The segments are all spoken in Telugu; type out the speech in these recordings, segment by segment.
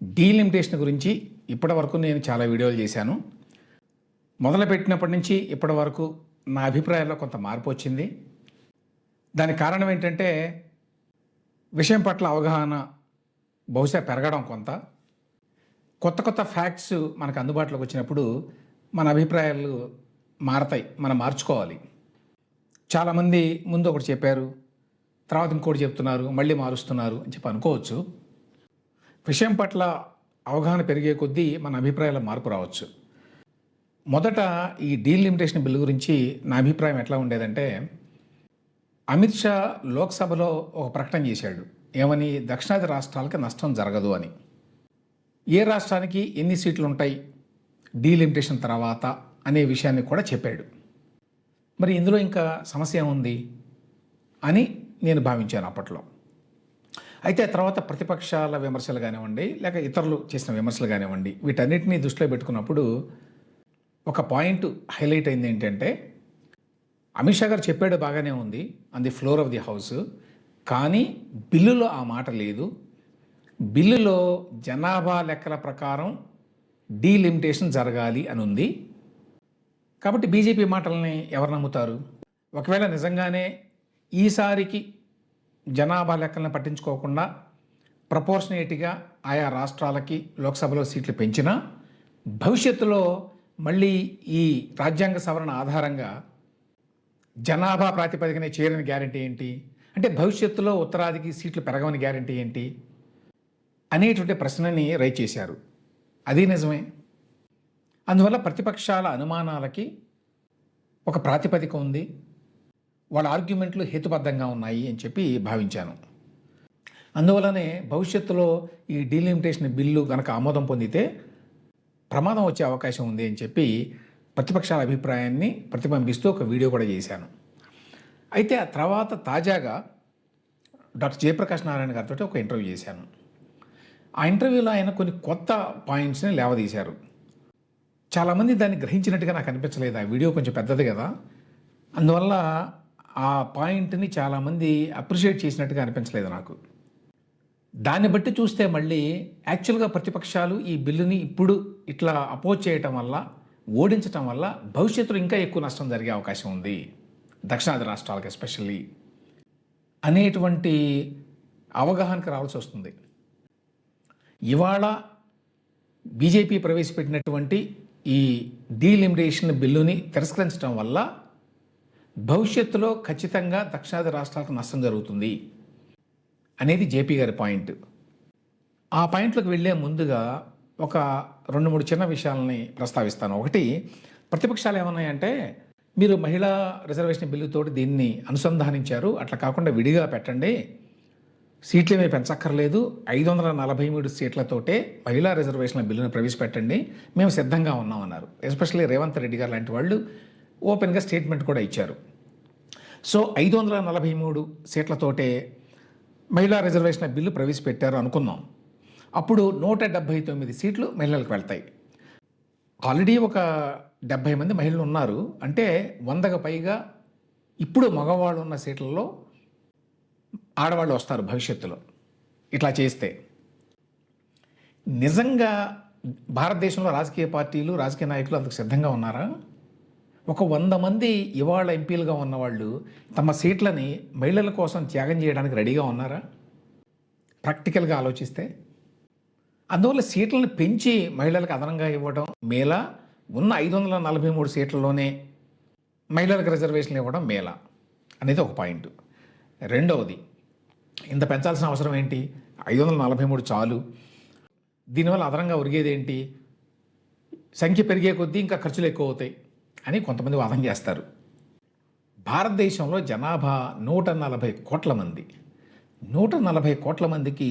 డీలిమిటేషన్ గురించి ఇప్పటి వరకు నేను చాలా వీడియోలు చేశాను. మొదలుపెట్టినప్పటి నుంచి ఇప్పటి వరకు నా అభిప్రాయాల్లో కొంత మార్పు వచ్చింది. దానికి కారణం ఏంటంటే విషయం పట్ల అవగాహన బహుశా పెరగడం, కొత్త కొత్త ఫ్యాక్ట్స్ మనకు అందుబాటులోకి వచ్చినప్పుడు మన అభిప్రాయాలు మారతాయి, మనం మార్చుకోవాలి. చాలామంది ముందు ఒకటి చెప్పారు, తర్వాత ఇంకోటి చెప్తున్నారు, మళ్ళీ మారుస్తున్నారు అని చెప్పి అనుకోవచ్చు. విషయం పట్ల అవగాహన పెరిగే కొద్దీ మన అభిప్రాయాల మార్పు రావచ్చు. మొదట ఈ డీలిమిటేషన్ బిల్లు గురించి నా అభిప్రాయం ఎట్లా ఉండేదంటే, అమిత్ షా లోక్సభలో ఒక ప్రకటన చేశాడు. ఏమని? దక్షిణాది రాష్ట్రాలకి నష్టం జరగదు అని. ఏ రాష్ట్రానికి ఎన్ని సీట్లు ఉంటాయి డీలిమిటేషన్ తర్వాత అనే విషయాన్ని కూడా చెప్పాడు. మరి ఇందులో ఇంకా సమస్య ఏముంది అని నేను భావించాను అప్పట్లో. అయితే తర్వాత ప్రతిపక్షాల విమర్శలు కానివ్వండి, లేక ఇతరులు చేసిన విమర్శలు కానివ్వండి, వీటన్నిటినీ దృష్టిలో పెట్టుకున్నప్పుడు ఒక పాయింట్ హైలైట్ అయింది. ఏంటంటే, అమిత్ షా గారు చెప్పాడు, బాగానే ఉంది on the floor of the house, కానీ బిల్లులో ఆ మాట లేదు. బిల్లులో జనాభా లెక్కల ప్రకారం డీలిమిటేషన్ జరగాలి అని ఉంది. కాబట్టి బీజేపీ మాటల్ని ఎవరు నమ్ముతారు? ఒకవేళ నిజంగానే ఈసారికి జనాభా లెక్కలను పట్టించుకోకుండా ప్రపోర్షనేట్గా ఆయా రాష్ట్రాలకి లోక్సభలో సీట్లు పెంచినా, భవిష్యత్తులో మళ్ళీ ఈ రాజ్యాంగ సవరణ ఆధారంగా జనాభా ప్రాతిపదికన చేరని గ్యారంటీ ఏంటి? అంటే భవిష్యత్తులో ఉత్తరాదికి సీట్లు పెరగవని గ్యారంటీ ఏంటి అనేటువంటి ప్రశ్నని రైజ్ చేశారు. అది నిజమే. అందువల్ల ప్రతిపక్షాల అనుమానాలకి ఒక ప్రాతిపదిక ఉంది, వాళ్ళ ఆర్గ్యుమెంట్లు హేతుబద్ధంగా ఉన్నాయి అని చెప్పి భావించాను. అందువల్లనే భవిష్యత్తులో ఈ డీలిమిటేషన్ బిల్లు గనక ఆమోదం పొందితే ప్రమాదం వచ్చే అవకాశం ఉంది అని చెప్పి ప్రతిపక్షాల అభిప్రాయాన్ని ప్రతిబింబిస్తూ ఒక వీడియో కూడా చేశాను. అయితే ఆ తర్వాత తాజాగా డాక్టర్ జయప్రకాష్ నారాయణ గారితో ఒక ఇంటర్వ్యూ చేశాను. ఆ ఇంటర్వ్యూలో ఆయన కొన్ని కొత్త పాయింట్స్ని లేవదీశారు. చాలామంది దాన్ని గ్రహించినట్టుగా నాకు అనిపించలేదు. ఆ వీడియో కొంచెం పెద్దది కదా, అందువల్ల ఆ పాయింట్ని చాలామంది అప్రిషియేట్ చేసినట్టుగా అనిపించలేదు నాకు. దాన్ని బట్టి చూస్తే మళ్ళీ యాక్చువల్గా ప్రతిపక్షాలు ఈ బిల్లుని ఇప్పుడు ఇట్లా అపోజ్ చేయటం వల్ల, ఓడించటం వల్ల భవిష్యత్తులో ఇంకా ఎక్కువ నష్టం జరిగే అవకాశం ఉంది, దక్షిణాది రాష్ట్రాలకు ఎస్పెషల్లీ అనేటువంటి అవగాహనకు రావాల్సి వస్తుంది. ఇవాళ బీజేపీ ప్రవేశపెట్టినటువంటి ఈ డీలిమిటేషన్ బిల్లుని తిరస్కరించడం వల్ల భవిష్యత్తులో ఖచ్చితంగా దక్షిణాది రాష్ట్రాలకు నష్టం జరుగుతుంది అనేది జేపీ గారి పాయింట్. ఆ పాయింట్లకు వెళ్ళే ముందుగా ఒక 2-3 చిన్న విషయాలని ప్రస్తావిస్తాను. ఒకటి, ప్రతిపక్షాలు ఏమన్నాయంటే, మీరు మహిళా రిజర్వేషన్ బిల్లుతోటి దీన్ని అనుసంధానించారు, అట్లా కాకుండా విడిగా పెట్టండి, సీట్లు ఏమీ పెంచక్కర్లేదు, 543 సీట్లతోటే మహిళా రిజర్వేషన్ల బిల్లును ప్రవేశపెట్టండి, మేము సిద్ధంగా ఉన్నామన్నారు. ఎస్పెషల్లీ రేవంత్ రెడ్డి గారు లాంటి వాళ్ళు ఓపెన్గా స్టేట్మెంట్ కూడా ఇచ్చారు. సో 543 సీట్లతోటే మహిళా రిజర్వేషన్ల బిల్లు ప్రవేశపెట్టారు అనుకుందాం. అప్పుడు 179 సీట్లు మహిళలకు వెళ్తాయి. ఆల్రెడీ ఒక 70 మంది మహిళలు ఉన్నారు అంటే 100కు పైగా ఇప్పుడు మగవాళ్ళు ఉన్న సీట్లలో ఆడవాళ్ళు వస్తారు భవిష్యత్తులో ఇట్లా చేస్తే. నిజంగా భారతదేశంలో రాజకీయ పార్టీలు, రాజకీయ నాయకులు అందుకు సిద్ధంగా ఉన్నారా? ఒక 100 మంది ఇవాళ ఎంపీలుగా ఉన్నవాళ్ళు తమ సీట్లని మహిళల కోసం త్యాగం చేయడానికి రెడీగా ఉన్నారా ప్రాక్టికల్గా ఆలోచిస్తే? అందువల్ల సీట్లను పెంచి మహిళలకు అదనంగా ఇవ్వడం మేలా, ఉన్న 543 సీట్లలోనే మహిళలకు రిజర్వేషన్లు ఇవ్వడం మేలా అనేది ఒక పాయింట్. రెండవది, ఇంత పెంచాల్సిన అవసరం ఏంటి? 543 చాలు, దీనివల్ల అదనంగా ఒరిగేదేంటి? సంఖ్య పెరిగే కొద్దీ ఇంకా ఖర్చులు ఎక్కువ అవుతాయి అని కొంతమంది వాదన చేస్తారు. భారతదేశంలో జనాభా 140 కోట్ల మంది. 140 కోట్ల మందికి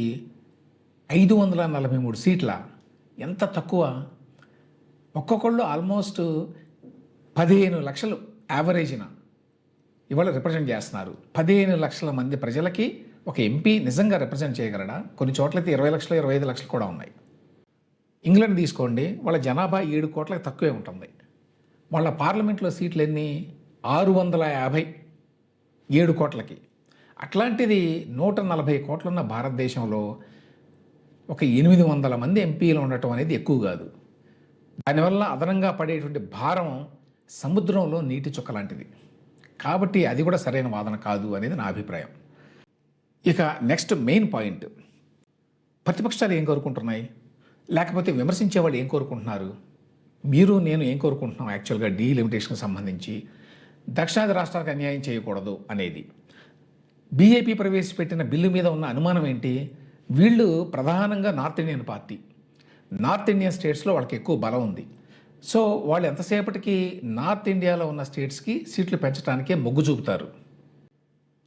543 సీట్ల, ఎంత తక్కువ! ఒక్కొక్కళ్ళు ఆల్మోస్ట్ 15 లక్షలు యావరేజ్న ఇవాళ రిప్రజెంట్ చేస్తున్నారు. 15 లక్షల మంది ప్రజలకి ఒక ఎంపీ నిజంగా రిప్రజెంట్ చేయగలడా? కొన్ని చోట్లయితే 20 లక్షలు, 25 లక్షలు కూడా ఉన్నాయి. ఇంగ్లాండ్ తీసుకోండి, వాళ్ళ జనాభా 7 కోట్లకు తక్కువే ఉంటుంది. వాళ్ళ పార్లమెంట్లో సీట్లు ఎన్ని? 650, 7 కోట్లకి. అట్లాంటిది 140 కోట్లున్న భారతదేశంలో ఒక 800 మంది ఎంపీలు ఉండటం అనేది ఎక్కువ కాదు. దానివల్ల అదనంగా పడేటువంటి భారం సముద్రంలో నీటి చుక్క లాంటిది. కాబట్టి అది కూడా సరైన వాదన కాదు అనేది నా అభిప్రాయం. ఇక నెక్స్ట్ మెయిన్ పాయింట్, ప్రతిపక్షాలు ఏం కోరుకుంటున్నాయి, లేకపోతే విమర్శించేవాళ్ళు ఏం కోరుకుంటున్నారు, మీరు నేను ఏం కోరుకుంటున్నాం యాక్చువల్గా డీలిమిటేషన్కి సంబంధించి దక్షిణాది రాష్ట్రాలకు అన్యాయం చేయకూడదు అనేది. బీజేపీ ప్రవేశపెట్టిన బిల్లు మీద ఉన్న అనుమానం ఏంటి, వీళ్ళు ప్రధానంగా north Indian party, north Indian స్టేట్స్లో వాళ్ళకి ఎక్కువ బలం ఉంది. సో వాళ్ళు ఎంతసేపటికి నార్త్ ఇండియాలో ఉన్న స్టేట్స్కి సీట్లు పెంచడానికే మొగ్గు చూపుతారు.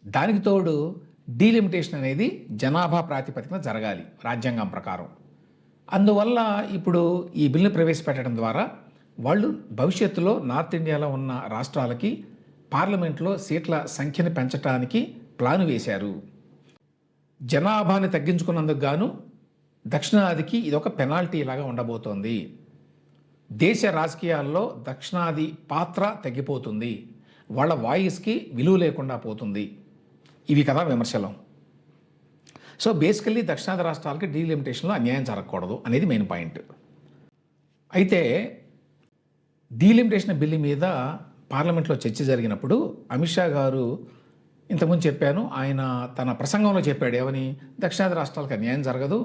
దానికి తోడు డీలిమిటేషన్ అనేది జనాభా ప్రాతిపదికన జరగాలి రాజ్యాంగం ప్రకారం. అందువల్ల ఇప్పుడు ఈ బిల్లు ప్రవేశపెట్టడం ద్వారా వాళ్ళు భవిష్యత్తులో నార్త్ ఇండియాలో ఉన్న రాష్ట్రాలకి పార్లమెంట్లో సీట్ల సంఖ్యను పెంచడానికి ప్లాను వేశారు. జనాభాని తగ్గించుకున్నందుకు గాను దక్షిణాదికి ఇదొక పెనాల్టీ లాగా ఉండబోతోంది. దేశ రాజకీయాల్లో దక్షిణాది పాత్ర తగ్గిపోతుంది, వాళ్ళ వాయిస్కి విలువ లేకుండా పోతుంది. ఇవి కదా విమర్శలు. సో బేసికల్లీ దక్షిణాది రాష్ట్రాలకి డీలిమిటేషన్లో అన్యాయం జరగకూడదు అనేది మెయిన్ పాయింట్. అయితే డీలిమిటేషన్ బిల్లు మీద పార్లమెంట్లో చర్చ జరిగినప్పుడు అమిత్ షా గారు ఇంతకుముందు చెప్పాను, ఆయన తన ప్రసంగంలో చెప్పాడు ఏమని, దక్షిణాది రాష్ట్రాలకు అన్యాయం జరగదు,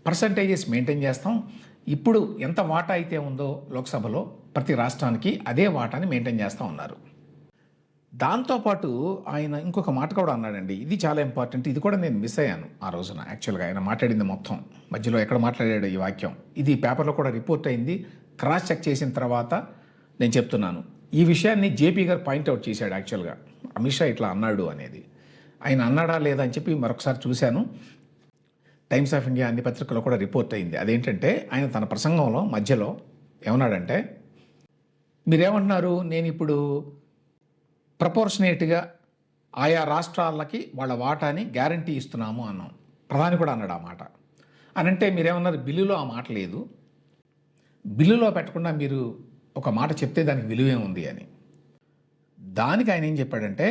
పర్సంటేజెస్ మెయింటైన్ చేస్తాం, ఇప్పుడు ఎంత వాటా అయితే ఉందో లోక్సభలో ప్రతి రాష్ట్రానికి అదే వాటాని మెయింటైన్ చేస్తూ ఉన్నారు. దాంతోపాటు ఆయన ఇంకొక మాట కూడా అన్నాడండి, ఇది చాలా ఇంపార్టెంట్, ఇది కూడా నేను మిస్ అయ్యాను ఆ రోజున. యాక్చువల్గా ఆయన మాట్లాడింది మొత్తం మధ్యలో ఎక్కడ మాట్లాడాడు ఈ వాక్యం, ఇది పేపర్లో కూడా రిపోర్ట్ అయింది. క్రాస్ చెక్ చేసిన తర్వాత నేను చెప్తున్నాను. ఈ విషయాన్ని జేపీ గారు పాయింట్అవుట్ చేశాడు. యాక్చువల్గా అమిత్ షా ఇట్లా అన్నాడు అనేది, ఆయన అన్నాడా లేదా అని చెప్పి మరొకసారి చూశాను. టైమ్స్ ఆఫ్ ఇండియా అన్ని పత్రికల్లో కూడా రిపోర్ట్ అయింది. అదేంటంటే ఆయన తన ప్రసంగంలో మధ్యలో ఏమన్నాడంటే, మీరేమంటున్నారు, నేను ఇప్పుడు ప్రపోర్షనేట్గా ఆయా రాష్ట్రాలకి వాళ్ళ వాటాని గ్యారంటీ ఇస్తున్నాము అన్నాం. ప్రధాని కూడా అన్నాడు ఆ మాట. అని అంటే మీరేమన్నారు, బిల్లులో ఆ మాట లేదు, బిల్లులో పెట్టకుండా మీరు ఒక మాట చెప్తే దానికి విలువే ఉంది అని. దానికి ఆయన ఏం చెప్పాడంటే,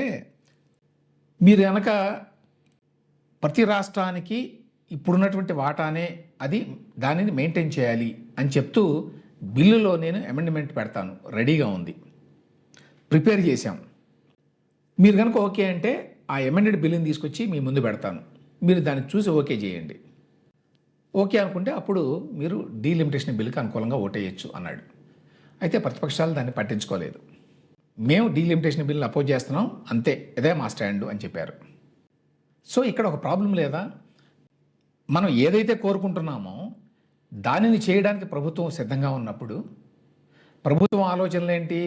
మీరు కనుక ప్రతి రాష్ట్రానికి ఇప్పుడున్నటువంటి వాటానే అది దానిని మెయింటైన్ చేయాలి అని చెప్తూ బిల్లులో నేను అమెండ్మెంట్ పెడతాను, రెడీగా ఉంది, ప్రిపేర్ చేశాం, మీరు కనుక ఓకే అంటే ఆ అమెండెడ్ బిల్లుని తీసుకొచ్చి మీ ముందు పెడతాను, మీరు దాన్ని చూసి ఓకే చేయండి, ఓకే అనుకుంటే అప్పుడు మీరు డీలిమిటేషన్ బిల్లుకి అనుకూలంగా ఓటేయచ్చు అన్నాడు. అయితే ప్రతిపక్షాలు దాన్ని పట్టించుకోలేదు. మేము డీలిమిటేషన్ బిల్లుని అపోజ్ చేస్తున్నాం, అంతే, ఇదే మా స్టాండు అని చెప్పారు. సో ఇక్కడ ఒక ప్రాబ్లం లేదా, మనం ఏదైతే కోరుకుంటున్నామో దానిని చేయడానికి ప్రభుత్వం సిద్ధంగా ఉన్నప్పుడు ప్రభుత్వం ఆలోచనలు ఏంటి,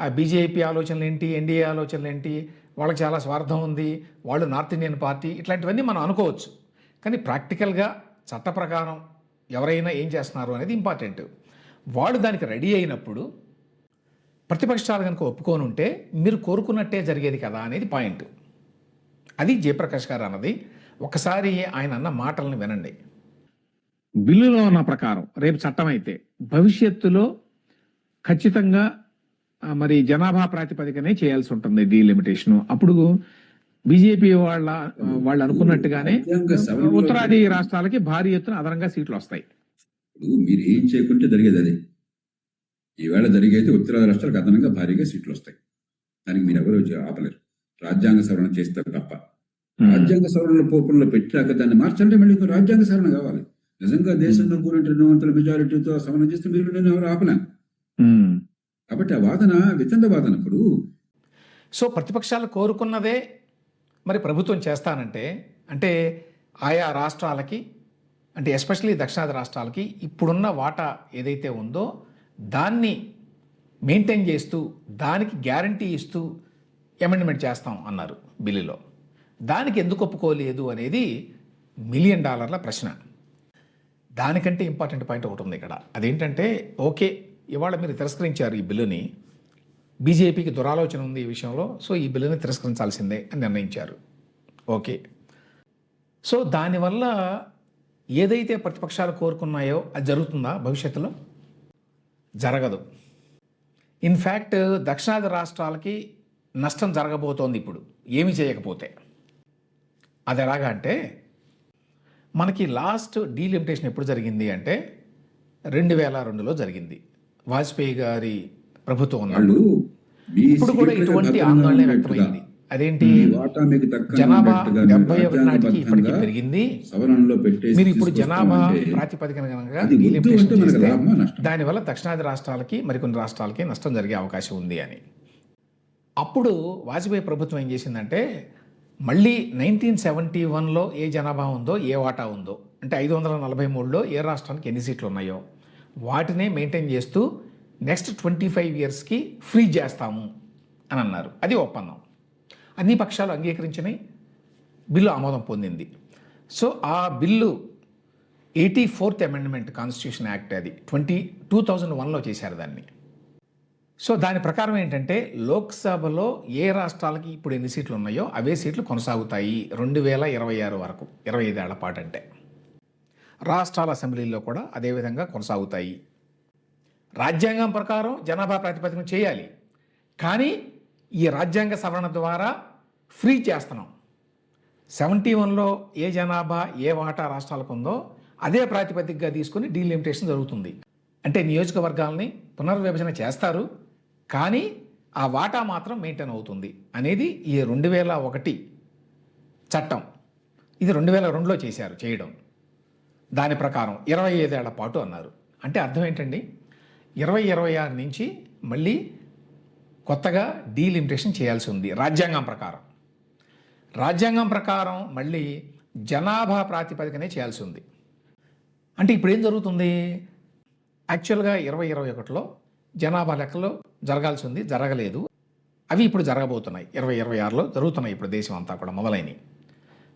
ఆ బీజేపీ ఆలోచనలు ఏంటి, ఎన్డీఏ ఆలోచనలు ఏంటి, వాళ్ళకి చాలా స్వార్థం ఉంది, వాళ్ళు నార్త్ ఇండియన్ పార్టీ, ఇట్లాంటివన్నీ మనం అనుకోవచ్చు. కానీ ప్రాక్టికల్గా చట్ట ప్రకారం ఎవరైనా ఏం చేస్తున్నారు అనేది ఇంపార్టెంట్. వాళ్ళు దానికి రెడీ అయినప్పుడు ప్రతిపక్షాలు కనుక ఒప్పుకొని ఉంటే మీరు కోరుకున్నట్టే జరిగేది కదా అనేది పాయింట్. అది జయప్రకాష్ గారు అన్నది. ఒకసారి ఆయన అన్న మాటలను వినండి. బిల్లులో ఉన్న ప్రకారం రేపు చట్టం అయితే భవిష్యత్తులో ఖచ్చితంగా మరి జనాభా ప్రాతిపదికనే చేయాల్సి ఉంటుంది డీలిమిటేషన్. అప్పుడు బీజేపీ వాళ్ళు అనుకున్నట్టుగానే ఉత్తరాది రాష్ట్రాలకి భారీ ఎత్తున అదనంగా సీట్లు వస్తాయి. మీరు ఏం చేయకుంటే జరిగేది అదే. ఈవేళ జరిగేది ఉత్తరాది రాష్ట్రాలకు అదనంగా భారీగా సీట్లు వస్తాయి. దానికి మీరు ఎవరు ఆపలేరు, రాజ్యాంగ సవరణ చేస్తారు తప్ప. రాజ్యాంగ సవరణ పోపుల్లో పెట్టాక దాన్ని మార్చంటే మళ్ళీ రాజ్యాంగ సవరణ కావాలి. నిజంగా దేశంలో కూడిన మెజారిటీతో సవరణ చేస్తే మీరు నేను ఎవరు ఆపలేం. కాబట్టి ఆ వాదన వితండ వాదన. ఇప్పుడు సో ప్రతిపక్షాలు కోరుకున్నదే మరి ప్రభుత్వం చేస్తానంటే, అంటే ఆయా రాష్ట్రాలకి, అంటే ఎస్పెషల్లీ దక్షిణాది రాష్ట్రాలకి ఇప్పుడున్న వాటా ఏదైతే ఉందో దాన్ని మెయింటైన్ చేస్తూ దానికి గ్యారంటీ ఇస్తూ అమెండ్మెంట్ చేస్తాం అన్నారు బిల్లులో. దానికి ఎందుకు ఒప్పుకోలేదు అనేది $1 మిలియన్ ప్రశ్న. దానికంటే ఇంపార్టెంట్ పాయింట్ ఒకటి ఉంది ఇక్కడ. అదేంటంటే, ఓకే ఇవాళ మీరు తిరస్కరించారు ఈ బిల్లుని, బీజేపీకి దురాలోచన ఉంది ఈ విషయంలో, సో ఈ బిల్లుని తిరస్కరించాల్సిందే అని నిర్ణయించారు. ఓకే, సో దానివల్ల ఏదైతే ప్రతిపక్షాలు కోరుకున్నాయో అది జరుగుతుందా భవిష్యత్తులో? జరగదు. ఇన్ఫ్యాక్ట్ దక్షిణాది రాష్ట్రాలకి నష్టం జరగబోతోంది ఇప్పుడు ఏమీ చేయకపోతే. అది ఎలాగా అంటే, మనకి లాస్ట్ డీలిమిటేషన్ ఎప్పుడు జరిగింది అంటే 2002లో జరిగింది, వాజ్పేయి గారి ప్రభుత్వం ఉన్నప్పుడు. వాళ్ళు మీ ఇప్పుడు కూడా సీట్లకు ఇటువంటి భద్రంగా ఆందోళన ఉండేట్టుగా, వ్యక్తమైంది. అదేంటి, మీ వాటా మీకు దక్కగా జనాభా ఉండేట్టుగా మీరు 71 నాటికి ఇప్పటికి రాజ్యాంగబద్ధంగా పెరిగింది, సవరణలో పెట్టేసి మీరు ఇప్పుడు జనాభా తీసుకొస్తామంటే ప్రాతిపదికన కనుక అది వద్దు డీలిమిటేషన్ అంటే మనకు చేస్తే లాభమా నష్టం? దానివల్ల దక్షిణాది రాష్ట్రాలకి మరికొన్ని రాష్ట్రాలకి నష్టం జరిగే అవకాశం ఉంది అని. అప్పుడు వాజ్పేయి ప్రభుత్వం ఏం చేసిందంటే మళ్ళీ 1971లో ఏ జనాభా ఉందో, ఏ వాటా ఉందో, అంటే 543లో ఏ రాష్ట్రానికి ఎన్ని సీట్లు ఉన్నాయో వాటినే మెయింటైన్ చేస్తూ నెక్స్ట్ 25 ఇయర్స్కి ఫ్రీ చేస్తాము అని అన్నారు. అది ఒప్పందం. అన్ని పక్షాలు అంగీకరించినాయి, బిల్లు ఆమోదం పొందింది. సో ఆ bill 84th amendment constitution act, అది 2001లో చేశారు దాన్ని. సో దాని ప్రకారం ఏంటంటే లోక్సభలో ఏ రాష్ట్రాలకి ఇప్పుడు ఎన్ని సీట్లు ఉన్నాయో అవే సీట్లు కొనసాగుతాయి 2026 వరకు, 25 ఏళ్ల పాటు. అంటే రాష్ట్రాల అసెంబ్లీల్లో కూడా అదేవిధంగా కొనసాగుతాయి. రాజ్యాంగం ప్రకారం జనాభా ప్రాతిపదికన చేయాలి, కానీ ఈ రాజ్యాంగ సవరణ ద్వారా ఫ్రీ చేస్తున్నాం. 71లో ఏ జనాభా ఏ వాటా రాష్ట్రాలకు ఉందో అదే ప్రాతిపదికగా తీసుకుని డీలిమిటేషన్ జరుగుతుంది. అంటే నియోజకవర్గాల్ని పునర్విభజన చేస్తారు, కానీ ఆ వాటా మాత్రం మెయింటైన్ అవుతుంది అనేది ఈ 2001 చట్టం. ఇది 2002లో చేశారు చేయడం. దాని ప్రకారం 25 ఏళ్ల పాటు అన్నారు. అంటే అర్థం ఏంటండి, 2026 నుంచి మళ్ళీ కొత్తగా డీలిమిటేషన్ చేయాల్సి ఉంది రాజ్యాంగం ప్రకారం. రాజ్యాంగం ప్రకారం మళ్ళీ జనాభా ప్రాతిపదికనే చేయాల్సి ఉంది. అంటే ఇప్పుడు ఏం జరుగుతుంది, యాక్చువల్గా 2021లో జనాభా లెక్కలు జరగాల్సి ఉంది, జరగలేదు. అవి ఇప్పుడు జరగబోతున్నాయి, 2026లో జరుగుతున్నాయి ఇప్పుడు దేశం అంతా కూడా మొదలైనవి.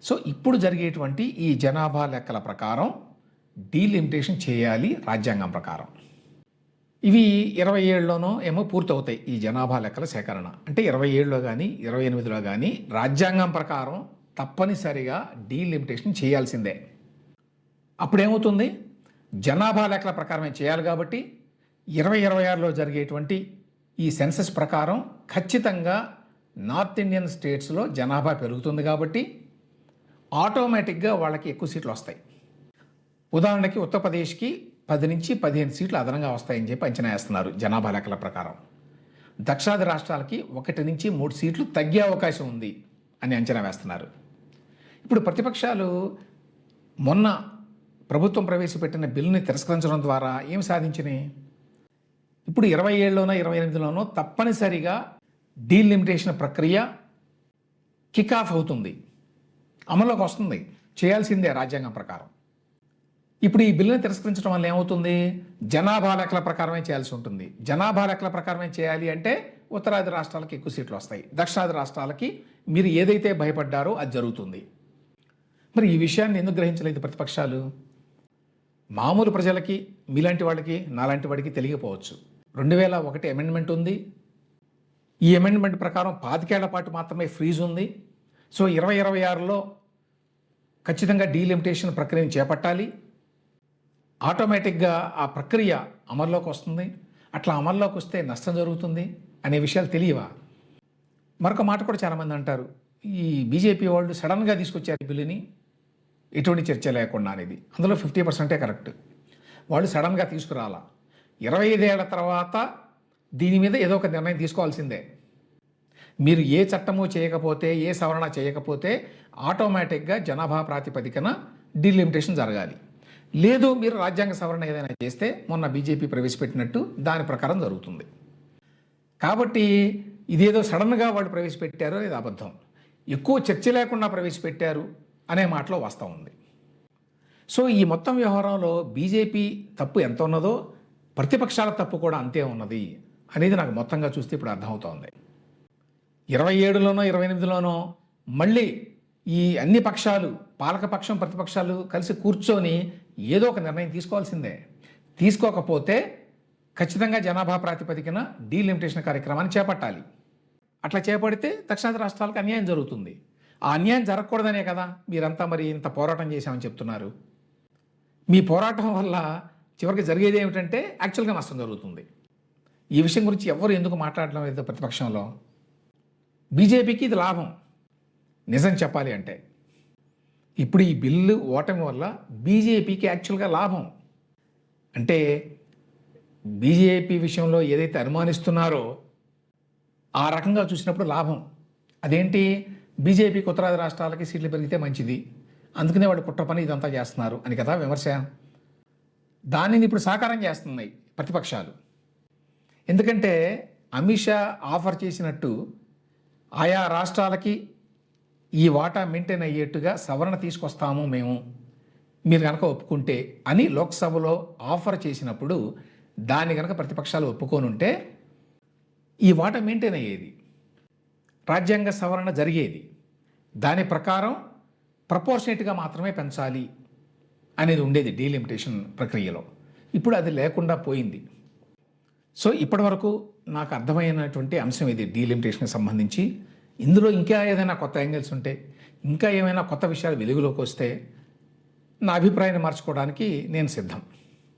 సో ఇప్పుడు జరిగేటువంటి ఈ జనాభా లెక్కల ప్రకారం డీలిమిటేషన్ చేయాలి రాజ్యాంగం ప్రకారం. ఇవి 27లోనో ఏమో పూర్తవుతాయి ఈ జనాభా లెక్కల సేకరణ. అంటే 27లో కానీ 28లో కానీ రాజ్యాంగం ప్రకారం తప్పనిసరిగా డీలిమిటేషన్ చేయాల్సిందే. అప్పుడేమవుతుంది, జనాభా లెక్కల ప్రకారమే చేయాలి కాబట్టి 2026లో జరిగేటువంటి ఈ సెన్సస్ ప్రకారం ఖచ్చితంగా నార్త్ ఇండియన్ స్టేట్స్లో జనాభా పెరుగుతుంది కాబట్టి ఆటోమేటిక్గా వాళ్ళకి ఎక్కువ సీట్లు వస్తాయి. ఉదాహరణకి ఉత్తరప్రదేశ్కి 10 నుంచి 15 సీట్లు అదనంగా వస్తాయని చెప్పి అంచనా వేస్తున్నారు జనాభా లెక్కల ప్రకారం. దక్షిణాది రాష్ట్రాలకి 1 నుంచి 3 సీట్లు తగ్గే అవకాశం ఉంది అని అంచనా వేస్తున్నారు. ఇప్పుడు ప్రతిపక్షాలు మొన్న ప్రభుత్వం ప్రవేశపెట్టిన బిల్లుని తిరస్కరించడం ద్వారా ఏం సాధించినాయి, ఇప్పుడు 27లోనో 28లోనో తప్పనిసరిగా డీలిమిటేషన్ ప్రక్రియ కిక్ ఆఫ్ అవుతుంది, అమల్లోకి వస్తుంది, చేయాల్సిందే రాజ్యాంగం ప్రకారం. ఇప్పుడు ఈ బిల్లుని తిరస్కరించడం వల్ల ఏమవుతుంది, జనాభా లెక్కల ప్రకారమే చేయాల్సి ఉంటుంది. జనాభా లెక్కల ప్రకారమే చేయాలి అంటే ఉత్తరాది రాష్ట్రాలకి ఎక్కువ సీట్లు వస్తాయి, దక్షిణాది రాష్ట్రాలకి మీరు ఏదైతే భయపడ్డారో అది జరుగుతుంది. మరి ఈ విషయాన్ని ఎందుకు గ్రహించలేదు ప్రతిపక్షాలు? మామూలు ప్రజలకి, మీలాంటి వాళ్ళకి, నాలాంటి వాడికి తెలియకపోవచ్చు. 2001 అమెండ్మెంట్ ఉంది. ఈ అమెండ్మెంట్ ప్రకారం 25 ఏళ్ల పాటు మాత్రమే ఫ్రీజ్ ఉంది. సో 2026లో ఖచ్చితంగా డీలిమిటేషన్ ప్రక్రియను చేపట్టాలి. ఆటోమేటిక్గా ఆ ప్రక్రియ అమల్లోకి వస్తుంది. అట్లా అమల్లోకి వస్తే నష్టం జరుగుతుంది అనే విషయాలు తెలియవా? మరొక మాట కూడా చాలామంది అంటారు, ఈ బీజేపీ వాళ్ళు సడన్గా తీసుకొచ్చారు ఈ బిల్లుని ఎటువంటి చర్చ లేకుండా అనేది. అందులో 50% కరెక్ట్. వాళ్ళు సడన్గా తీసుకురాలా. 25 ఏళ్ల తర్వాత దీని మీద ఏదో ఒక నిర్ణయం తీసుకోవాల్సిందే. మీరు ఏ చట్టము చేయకపోతే, ఏ సవరణ చేయకపోతే ఆటోమేటిక్గా జనాభా ప్రాతిపదికన డీలిమిటేషన్ జరగాలి. లేదు మీరు రాజ్యాంగ సవరణ ఏదైనా చేస్తే మొన్న బీజేపీ ప్రవేశపెట్టినట్టు దాని ప్రకారం జరుగుతుంది. కాబట్టి ఇదేదో సడన్గా వాళ్ళు ప్రవేశపెట్టారో లేదా అబద్ధం, ఎక్కువ చర్చ లేకుండా ప్రవేశపెట్టారు అనే మాటలో వాస్తవం ఉంది. సో ఈ మొత్తం వ్యవహారంలో బీజేపీ తప్పు ఎంత ఉన్నదో ప్రతిపక్షాల తప్పు కూడా అంతే ఉన్నది అనేది నాకు మొత్తంగా చూస్తే ఇప్పుడు అర్థమవుతోంది. 27లోనో 28లోనో మళ్ళీ ఈ అన్ని పక్షాలు, పాలకపక్షం ప్రతిపక్షాలు కలిసి కూర్చొని ఏదో ఒక నిర్ణయం తీసుకోవాల్సిందే. తీసుకోకపోతే ఖచ్చితంగా జనాభా ప్రాతిపదికన డీలిమిటేషన్ కార్యక్రమాన్ని చేపట్టాలి. అట్లా చేపడితే దక్షిణాది రాష్ట్రాలకు అన్యాయం జరుగుతుంది. ఆ అన్యాయం జరగకూడదనే కదా మీరంతా మరి ఇంత పోరాటం చేశామని చెప్తున్నారు. మీ పోరాటం వల్ల చివరికి జరిగేది ఏమిటంటే యాక్చువల్గా నష్టం జరుగుతుంది. ఈ విషయం గురించి ఎవరు ఎందుకు మాట్లాడడం లేదు ప్రతిపక్షంలో? బీజేపీకి ఇది లాభం నిజం చెప్పాలి అంటే. ఇప్పుడు ఈ బిల్లు ఓటమి వల్ల బీజేపీకి యాక్చువల్గా లాభం. అంటే బీజేపీ విషయంలో ఏదైతే అనుమానిస్తున్నారో ఆ రకంగా చూసినప్పుడు లాభం. అదేంటి, బీజేపీకి ఉత్తరాది రాష్ట్రాలకి సీట్లు పెరిగితే మంచిది, అందుకనే వాడు కుట్ర పని ఇదంతా చేస్తున్నారు అని కదా విమర్శ. దానిని ఇప్పుడు సాకారం చేస్తున్నాయి ప్రతిపక్షాలు. ఎందుకంటే అమిత్ షా ఆఫర్ చేసినట్టు ఆయా రాష్ట్రాలకి ఈ వాటా మెయింటైన్ అయ్యేట్టుగా సవరణ తీసుకొస్తాము మేము, మీరు కనుక ఒప్పుకుంటే అని లోక్సభలో ఆఫర్ చేసినప్పుడు దాన్ని కనుక ప్రతిపక్షాలు ఒప్పుకోనుంటే ఈ వాటా మెయింటైన్ అయ్యేది, రాజ్యాంగ సవరణ జరిగేది. దాని ప్రకారం ప్రపోర్షనేట్గా మాత్రమే పెంచాలి అనేది ఉండేది డీలిమిటేషన్ ప్రక్రియలో. ఇప్పుడు అది లేకుండా పోయింది. సో ఇప్పటివరకు నాకు అర్థమైనటువంటి అంశం ఇది డీలిమిటేషన్కి సంబంధించి. ఇందులో ఇంకా ఏదైనా కొత్త యాంగిల్స్ ఉంటే, ఇంకా ఏమైనా కొత్త విషయాలు వెలుగులోకి వస్తే నా అభిప్రాయాన్ని మార్చుకోవడానికి నేను సిద్ధం.